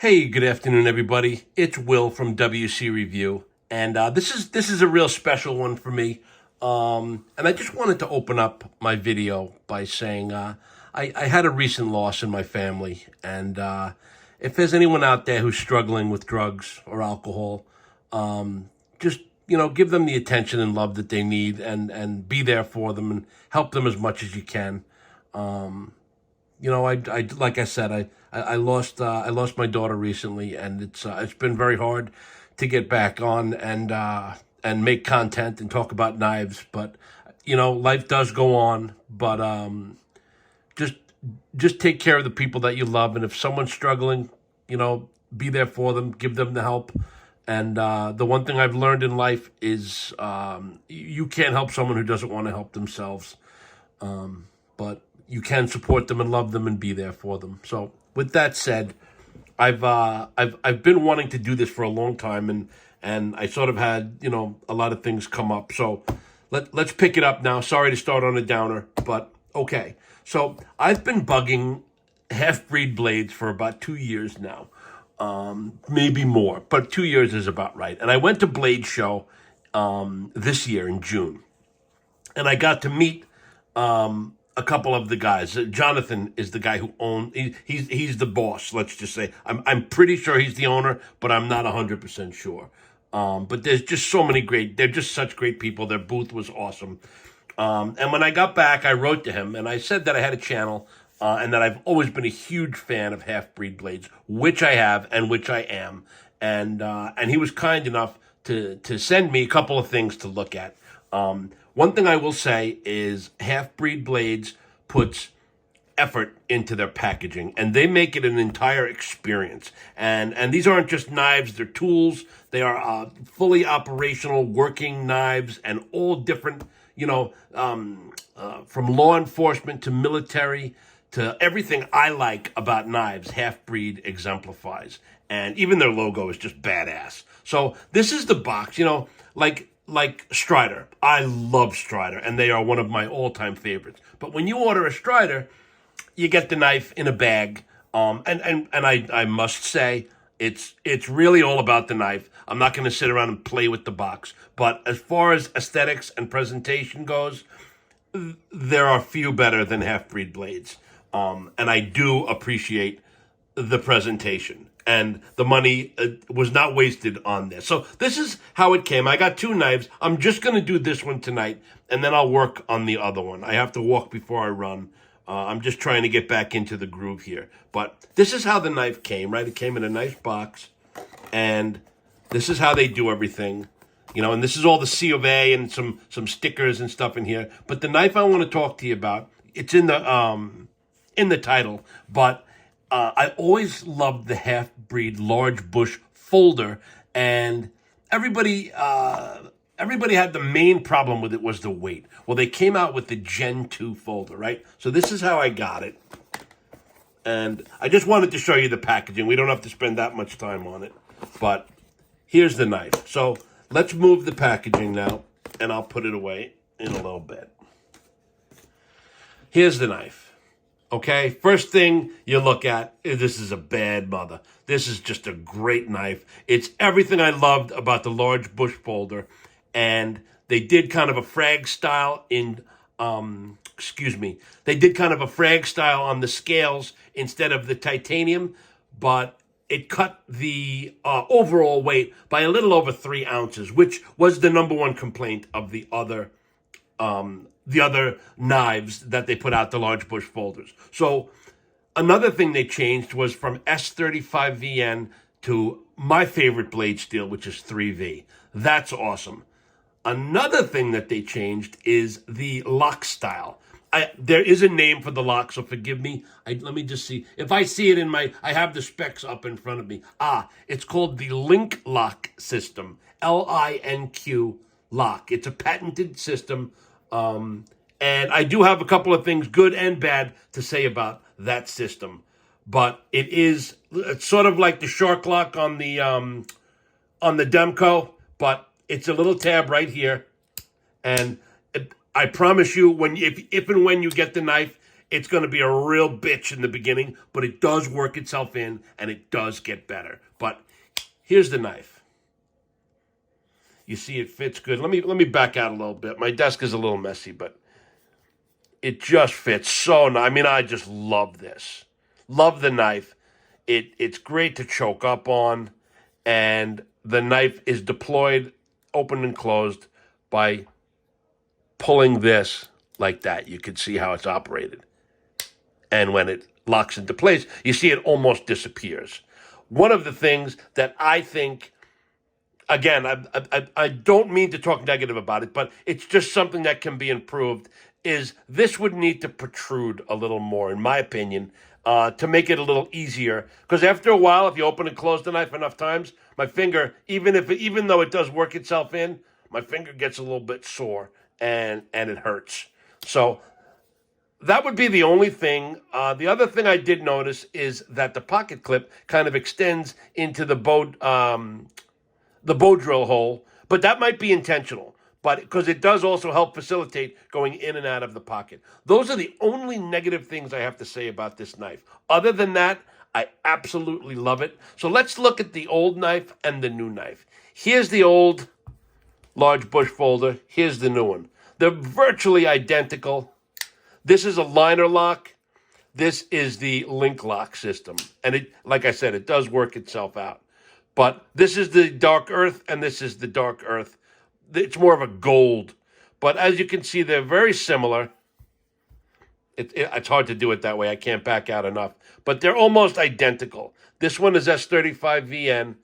Hey, good afternoon, everybody. It's Will from WC Review, and this is a real special one for me. And I just wanted to open up my video by saying I had a recent loss in my family, and if there's anyone out there who's struggling with drugs or alcohol, just give them the attention and love that they need, and be there for them and help them as much as you can. I like I said, I lost my daughter recently, and it's been very hard to get back on and make content and talk about knives. But life does go on. But just just take care of the people that you love, and if someone's struggling, be there for them, give them the help. And the one thing I've learned in life is you can't help someone who doesn't want to help themselves. But you can support them and love them and be there for them. So with that said, I've been wanting to do this for a long time, and I sort of had a lot of things come up. So let's pick it up now. Sorry to start on a downer, but okay. So I've been bugging half-breed blades for about 2 years now, maybe more, but 2 years is about right. And I went to Blade Show this year in June, and I got to meet a couple of the guys. Jonathan is the guy who owns. He's the boss. Let's just say I'm pretty sure he's the owner, but I'm not 100% sure. But there's just so many great. They're just such great people. Their booth was awesome. And when I got back, I wrote to him and I said that I had a channel and that I've always been a huge fan of half-breed blades, which I have and which I am. And he was kind enough to send me a couple of things to look at. One thing I will say is half-breed blades puts effort into their packaging, and they make it an entire experience. And these aren't just knives, they're tools. They are fully operational working knives, and all different, from law enforcement to military to everything I like about knives, Half-Breed exemplifies. And even their logo is just badass. So this is the box, like Strider. I love Strider, and they are one of my all-time favorites. But when you order a Strider, you get the knife in a bag. And I must say, it's really all about the knife. I'm not going to sit around and play with the box. But as far as aesthetics and presentation goes, there are few better than half-breed blades. And I do appreciate the presentation. And the money was not wasted on this. So this is how it came. I got two knives. I'm just going to do this one tonight, and then I'll work on the other one. I have to walk before I run. I'm just trying to get back into the groove here. But this is how the knife came, right? It came in a nice box, and this is how they do everything. And this is all the C of A and some stickers and stuff in here. But the knife I want to talk to you about, it's in the title, but I always loved the half-breed large bush folder, and everybody had the main problem with it was the weight. Well, they came out with the Gen 2 folder, right? So this is how I got it, and I just wanted to show you the packaging. We don't have to spend that much time on it, but here's the knife. So let's move the packaging now, and I'll put it away in a little bit. Here's the knife. Okay, first thing you look at, this is a bad mother. This is just a great knife. It's everything I loved about the large bush folder. And they did kind of a frag style They did kind of a frag style on the scales instead of the titanium, but it cut the overall weight by a little over 3 ounces, which was the number one complaint of the other knives that they put out, the large bush folders. So another thing they changed was from S35VN to my favorite blade steel, which is 3V. That's awesome. Another thing that they changed is the lock style. There is a name for the lock, so forgive me. Let me just see. If I see it I have the specs up in front of me. It's called the Link Lock system. LINQ lock. It's a patented system. And I do have a couple of things, good and bad, to say about that system. But it's sort of like the Shark Lock on the Demco, but it's a little tab right here. And I promise you, if and when you get the knife, It's going to be a real bitch in the beginning, but it does work itself in, and it does get better. But here's the knife. You see it fits good. Let me back out a little bit. My desk is a little messy, but it just fits so nice. I mean, I just love this. Love the knife. It's great to choke up on, and the knife is deployed, open and closed by pulling this like that. You can see how it's operated. And when it locks into place, you see it almost disappears. One of the things that I think, again, I don't mean to talk negative about it, but it's just something that can be improved, is this would need to protrude a little more, in my opinion, to make it a little easier. Because after a while, if you open and close the knife enough times, my finger, even though it does work itself in, my finger gets a little bit sore and it hurts. So that would be the only thing. The other thing I did notice is that the pocket clip kind of extends into the bow drill hole, but that might be intentional. But because it does also help facilitate going in and out of the pocket. Those are the only negative things I have to say about this knife. Other than that, I absolutely love it. So let's look at the old knife and the new knife. Here's the old large bush folder. Here's the new one. They're virtually identical. This is a liner lock. This is the link lock system. And it, like I said, it does work itself out. But this is the dark earth, and this is the dark earth. It's more of a gold. But as you can see, they're very similar. It's hard to do it that way. I can't back out enough. But they're almost identical. This one is S35VN.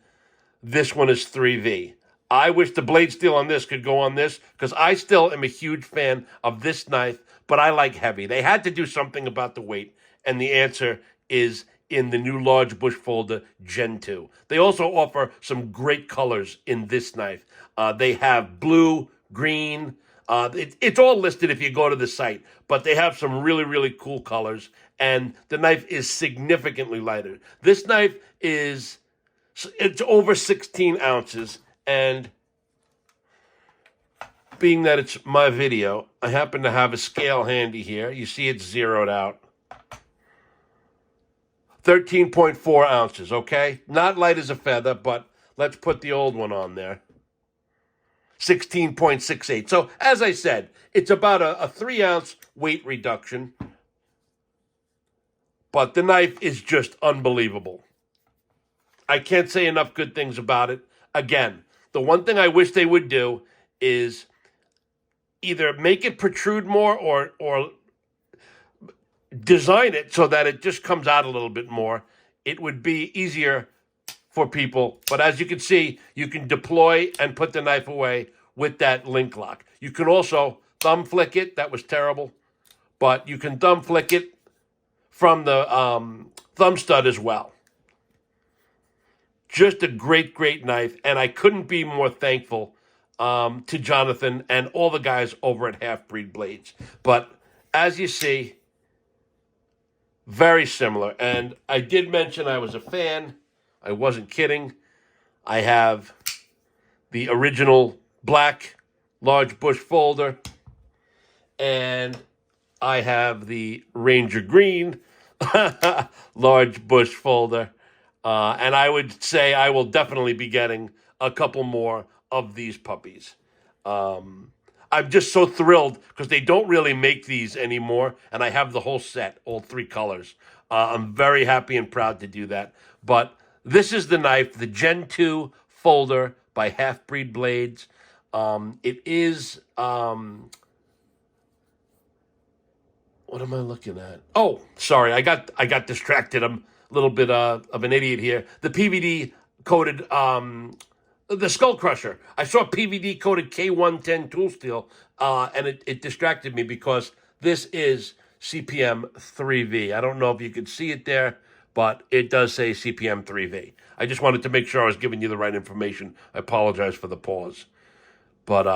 This one is 3V. I wish the blade steel on this could go on this, because I still am a huge fan of this knife, but I like heavy. They had to do something about the weight, and the answer is in the new large bush folder Gen 2. They also offer some great colors in this knife. They have blue, green. It's all listed if you go to the site, but they have some really, really cool colors, and the knife is significantly lighter. This knife it's over 16 ounces, and being that it's my video, I happen to have a scale handy here. You see it's zeroed out. 13.4 ounces, okay? Not light as a feather, but let's put the old one on there. 16.68. So, as I said, it's about a 3-ounce weight reduction, but the knife is just unbelievable. I can't say enough good things about it. Again, the one thing I wish they would do is either make it protrude more or design it so that it just comes out a little bit more. It would be easier for people. But as you can see, you can deploy and put the knife away with that link lock. You can also thumb flick it. That was terrible. But you can thumb flick it from the thumb stud as well. Just a great, great knife. And I couldn't be more thankful to Jonathan and all the guys over at HALFBREED Blades. But as you see, very similar. And I did mention I was a fan. I wasn't kidding. I have the original black large bush folder, and I have the Ranger green large bush folder. And I would say I will definitely be getting a couple more of these puppies. I'm just so thrilled because they don't really make these anymore, and I have the whole set, all 3 colors. I'm very happy and proud to do that. But this is the knife, the Gen 2 folder by HALFBREED Blades. It is, what am I looking at? Oh, sorry, I got distracted. I'm a little bit of an idiot here. The PVD coated the Skull Crusher. I saw PVD coated K110 tool steel, and it distracted me because this is CPM 3V. I don't know if you can see it there, but it does say CPM 3V. I just wanted to make sure I was giving you the right information. I apologize for the pause. But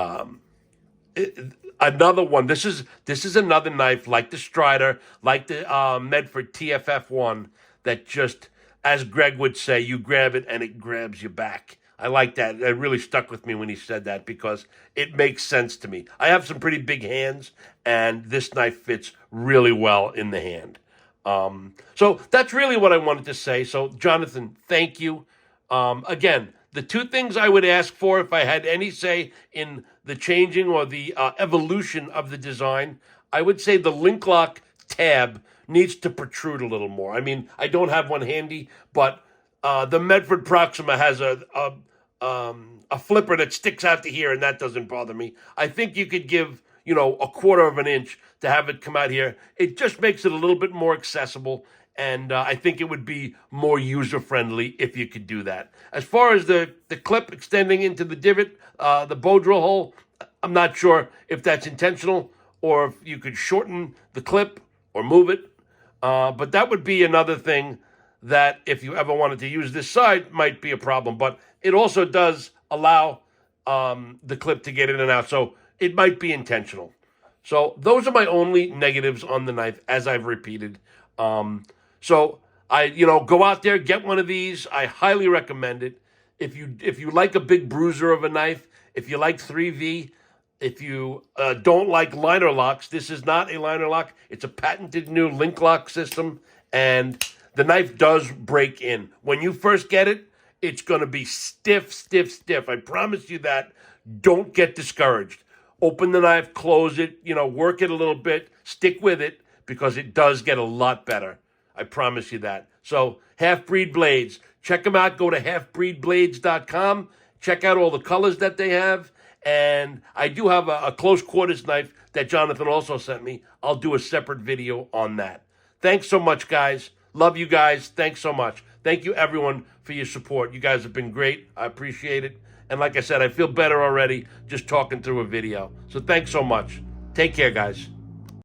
another one. This is another knife like the Strider, like the Medford TFF1 that just, as Greg would say, you grab it and it grabs you back. I like that. It really stuck with me when he said that because it makes sense to me. I have some pretty big hands, and this knife fits really well in the hand. So that's really what I wanted to say. So, Jonathan, thank you. Again, the two things I would ask for if I had any say in the changing or the evolution of the design, I would say the link lock tab needs to protrude a little more. I mean, I don't have one handy, but the Medford Proxima has a flipper that sticks out to here, and that doesn't bother me. I think you could give, a quarter of an inch to have it come out here. It just makes it a little bit more accessible, and I think it would be more user-friendly if you could do that. As far as the clip extending into the divot, the bow drill hole, I'm not sure if that's intentional or if you could shorten the clip or move it. But that would be another thing that if you ever wanted to use this side might be a problem. But it also does allow the clip to get in and out. So it might be intentional. So those are my only negatives on the knife, as I've repeated. So I, go out there, get one of these. I highly recommend it. If you like a big bruiser of a knife, if you like 3V, if you don't like liner locks, this is not a liner lock. It's a patented new link lock system, and the knife does break in. When you first get it, it's going to be stiff, stiff, stiff. I promise you that. Don't get discouraged. Open the knife, close it, work it a little bit, stick with it, because it does get a lot better. I promise you that. So, Half-Breed Blades. Check them out. Go to halfbreedblades.com. Check out all the colors that they have. And I do have a close quarters knife that Jonathan also sent me. I'll do a separate video on that. Thanks so much, guys. Love you guys. Thanks so much. Thank you, everyone, for your support. You guys have been great. I appreciate it. And like I said, I feel better already just talking through a video. So thanks so much. Take care, guys.